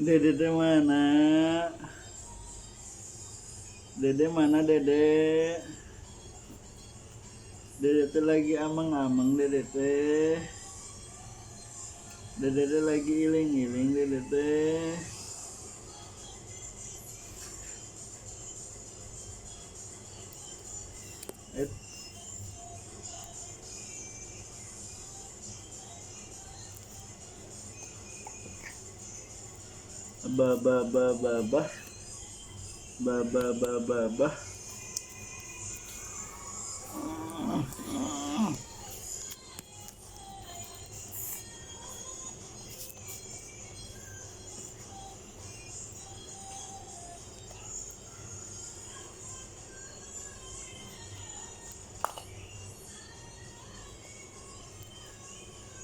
Dede teh mana? Dede mana Dede? Dede teh lagi ameng-ameng Dede teh. Dede teh lagi iling-iling Dede teh. Bah bah bah bah bah bah bah bah bah bah.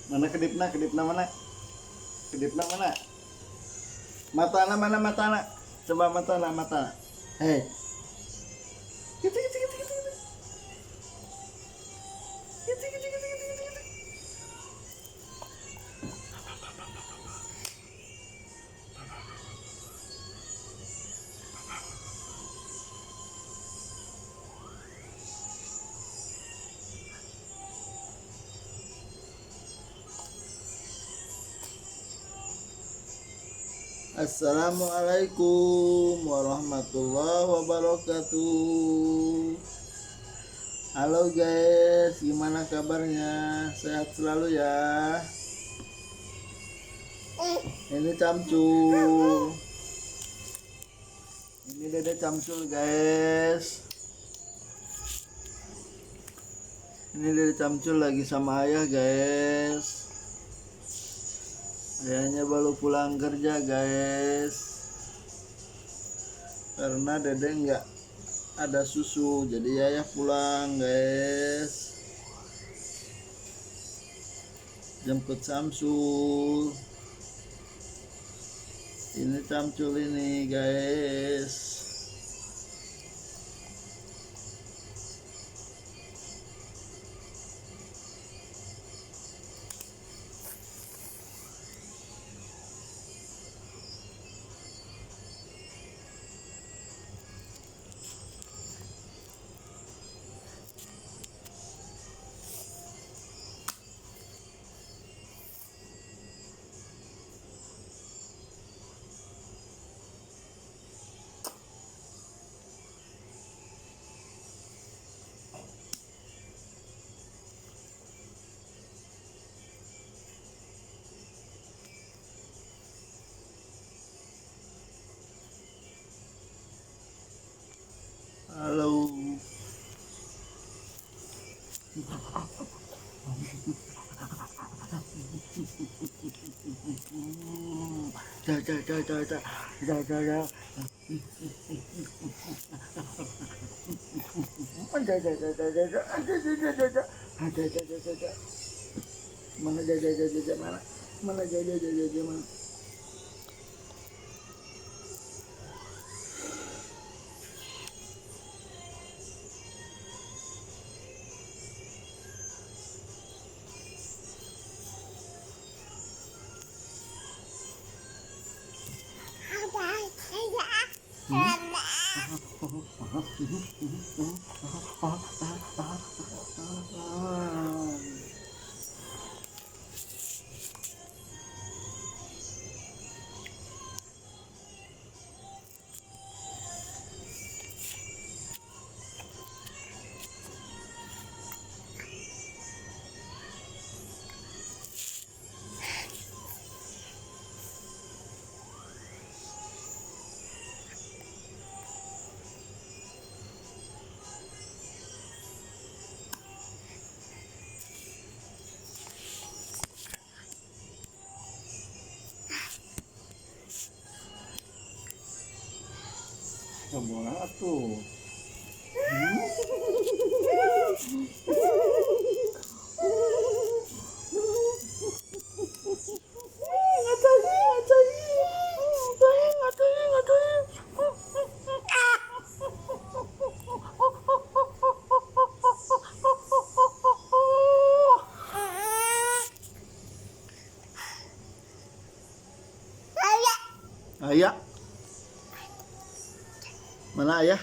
Mana kedipna mana? Kedipna mana? Matana mana matana? Coba matana. Hei. Gitu gitu gitu gitu. Gitu gitu gitu gitu gitu. Assalamualaikum warahmatullahi wabarakatuh. Halo guys, gimana kabarnya? Sehat selalu ya. Ini Camcul. Ini Dede Camcul guys. Ini Dede Camcul lagi sama ayah guys. Ayahnya baru pulang kerja guys. Karena Dede nggak ada susu, jadi ayah pulang guys. Jemput Samsul. Ini Camcul ini guys. Halo. Mana mana mana. Boleh tuh. Ayah. Mana ayah?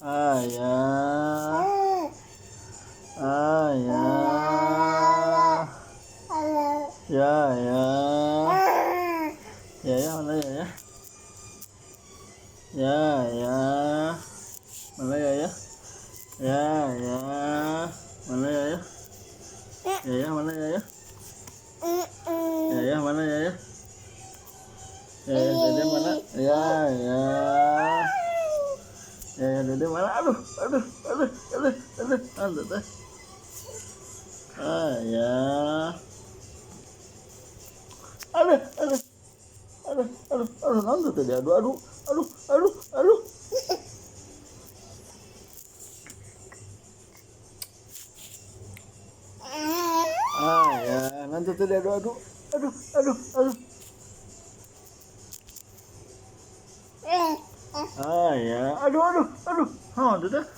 Ayah. Ayah. Ya ya. Ya ya mana ya ya? Ya ya. Mana ya ya? Ya ya. Mana ya ya? Ya ya mana ya ya? Ya ya mana ya ya? Ya ya dede mana? Ya ya. Ya ya dede mana? Aduh aduh aduh aduh aduh aduh teh. Ya. Aduh aduh aduh aduh aduh nanti tadi aduh aduh aduh aduh aduh. Ya nanti tadi aduh aduh aduh aduh aduh. Ya aduh aduh aduh. Itu teh itu teh.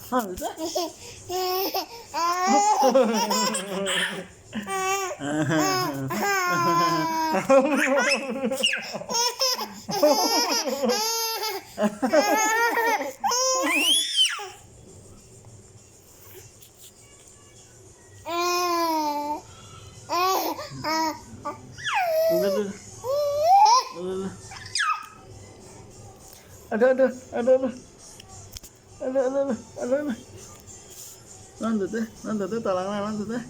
Ada nanti teh talangna nanti teh.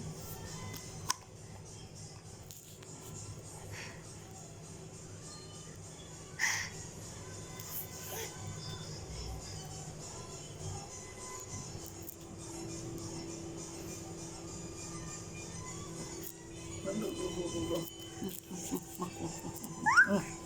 Nanti